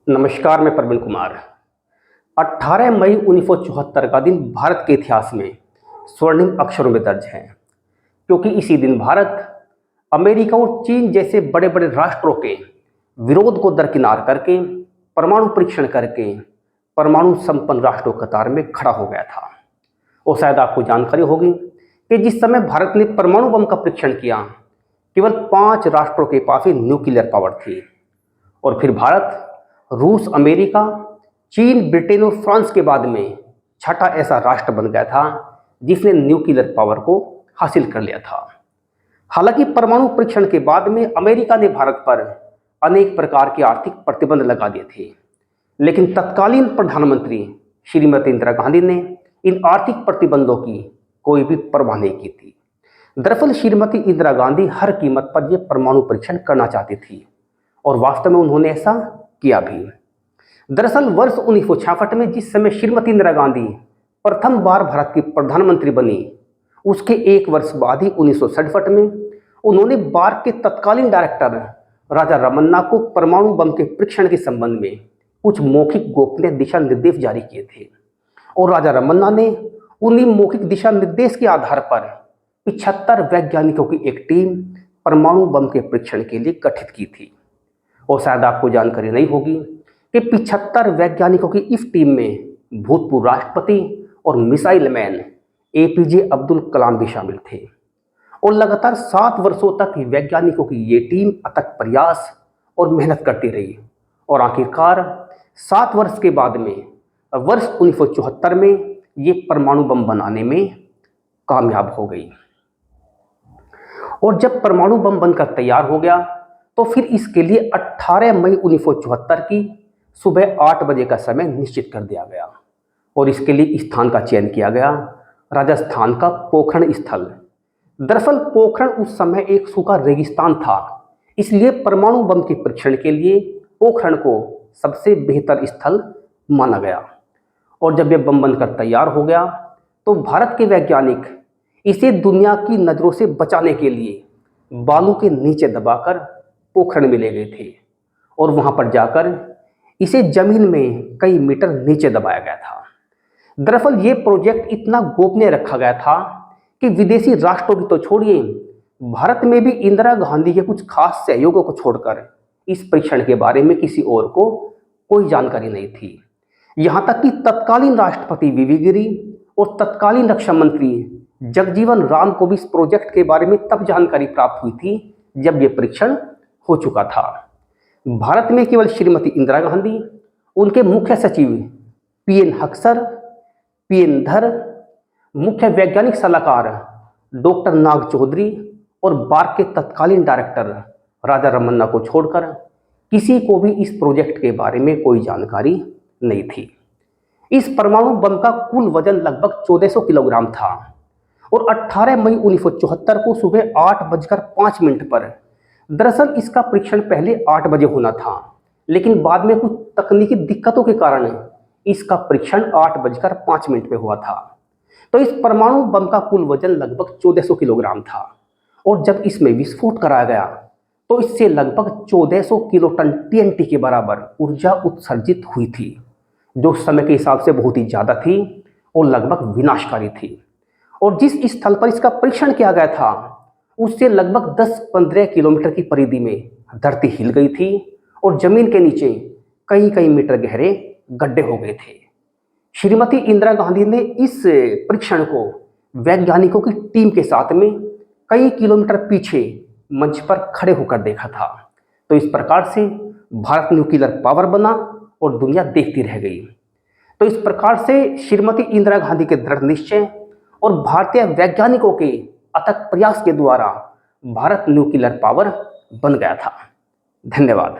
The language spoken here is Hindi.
नमस्कार, मैं प्रवीण कुमार। 18 मई 1974 का दिन भारत के इतिहास में स्वर्णिम अक्षरों में दर्ज है, क्योंकि इसी दिन भारत अमेरिका और चीन जैसे बड़े बड़े राष्ट्रों के विरोध को दरकिनार करके परमाणु परीक्षण करके परमाणु संपन्न राष्ट्रों कतार में खड़ा हो गया था। और शायद आपको जानकारी होगी कि जिस समय भारत ने परमाणु बम का परीक्षण किया, केवल 5 राष्ट्रों के पास ही न्यूक्लियर पावर थी। और फिर भारत रूस, अमेरिका, चीन, ब्रिटेन और फ्रांस के बाद में छठा ऐसा राष्ट्र बन गया था जिसने न्यूक्लियर पावर को हासिल कर लिया था। हालांकि परमाणु परीक्षण के बाद में अमेरिका ने भारत पर अनेक प्रकार के आर्थिक प्रतिबंध लगा दिए थे, लेकिन तत्कालीन प्रधानमंत्री श्रीमती इंदिरा गांधी ने इन आर्थिक प्रतिबंधों की कोई भी परवाह नहीं की थी। दरअसल श्रीमती इंदिरा गांधी हर कीमत पर यह परमाणु परीक्षण करना चाहती थी और वास्तव में उन्होंने ऐसा किया भी। दरअसल वर्ष 1966 में जिस समय श्रीमती इंदिरा गांधी प्रथम बार भारत की प्रधानमंत्री बनी, उसके एक वर्ष बाद ही 1967 में उन्होंने बार्क के तत्कालीन डायरेक्टर राजा रमन्ना को परमाणु बम के परीक्षण के संबंध में कुछ मौखिक गोपनीय दिशा निर्देश जारी किए थे। और राजा रमन्ना ने उन्हीं मौखिक दिशा निर्देश के आधार पर 75 वैज्ञानिकों की एक टीम परमाणु बम के परीक्षण के लिए गठित की थी। और शायद आपको जानकारी नहीं होगी कि 75 वैज्ञानिकों की इस टीम में भूतपूर्व राष्ट्रपति और missile man APJ Abdul Kalam भी शामिल थे। और लगातार 7 वर्षों तक वैज्ञानिकों की ये टीम अथक प्रयास और मेहनत करती रही और आखिरकार 7 वर्ष के बाद में वर्ष 1974 में ये परमाणु बम बनाने में कामयाब हो गई। और जब परमाणु बम बनकर तैयार हो गया तो फिर इसके लिए 18 मई 1974 की सुबह 8 बजे का समय निश्चित कर दिया गया और इसके लिए स्थान का चयन किया गया, राजस्थान का पोखरण स्थल। दरअसल पोखरण उस समय एक सूखा रेगिस्तान था, इसलिए परमाणु बम के परीक्षण के लिए पोखरण को सबसे बेहतर स्थल माना गया। और जब यह बम बनकर तैयार हो गया तो भारत के वैज्ञानिक इसे दुनिया की नज़रों से बचाने के लिए बालू के नीचे दबाकर पोखरण में ले गए थे और वहां पर जाकर इसे जमीन में कई मीटर नीचे दबाया गया था। दरअसल ये प्रोजेक्ट इतना गोपनीय रखा गया था कि विदेशी राष्ट्रों की तो छोड़िए, भारत में भी इंदिरा गांधी के कुछ खास सहयोगों को छोड़कर इस परीक्षण के बारे में किसी और को कोई जानकारी नहीं थी। यहां तक कि तत्कालीन राष्ट्रपति वीवी गिरी और तत्कालीन रक्षा मंत्री जगजीवन राम को भी इस प्रोजेक्ट के बारे में तब जानकारी प्राप्त हुई थी जब यह परीक्षण हो चुका था। भारत में केवल श्रीमती इंदिरा गांधी, उनके मुख्य सचिव पीएन हक्सर, पीएन धर, मुख्य वैज्ञानिक सलाहकार डॉक्टर नाग चौधरी और बार्क के तत्कालीन डायरेक्टर राजा रमन्ना को छोड़कर किसी को भी इस प्रोजेक्ट के बारे में कोई जानकारी नहीं थी। इस परमाणु बम का कुल वजन लगभग 1400 किलोग्राम था और 18 मई 1974 को सुबह 8:05 पर दरअसल इसका परीक्षण पहले 8 बजे होना था, लेकिन बाद में कुछ तकनीकी दिक्कतों के कारण इसका परीक्षण 8:05 पे हुआ था। तो इस परमाणु बम का कुल वजन लगभग 1400 किलोग्राम था और जब इसमें विस्फोट कराया गया तो इससे लगभग 1400 किलोटन टीएनटी के बराबर ऊर्जा उत्सर्जित हुई थी, जो समय के हिसाब से बहुत ही ज़्यादा थी और लगभग विनाशकारी थी। और जिस स्थल पर इसका परीक्षण किया गया था उससे लगभग 10-15 किलोमीटर की परिधि में धरती हिल गई थी और जमीन के नीचे कई मीटर गहरे गड्ढे हो गए थे। श्रीमती इंदिरा गांधी ने इस परीक्षण को वैज्ञानिकों की टीम के साथ में कई किलोमीटर पीछे मंच पर खड़े होकर देखा था। तो इस प्रकार से भारत न्यूक्लियर पावर बना और दुनिया देखती रह गई। तो इस प्रकार से श्रीमती इंदिरा गांधी के दृढ़ निश्चय और भारतीय वैज्ञानिकों के अथक प्रयास के द्वारा भारत न्यूक्लियर पावर बन गया था। धन्यवाद।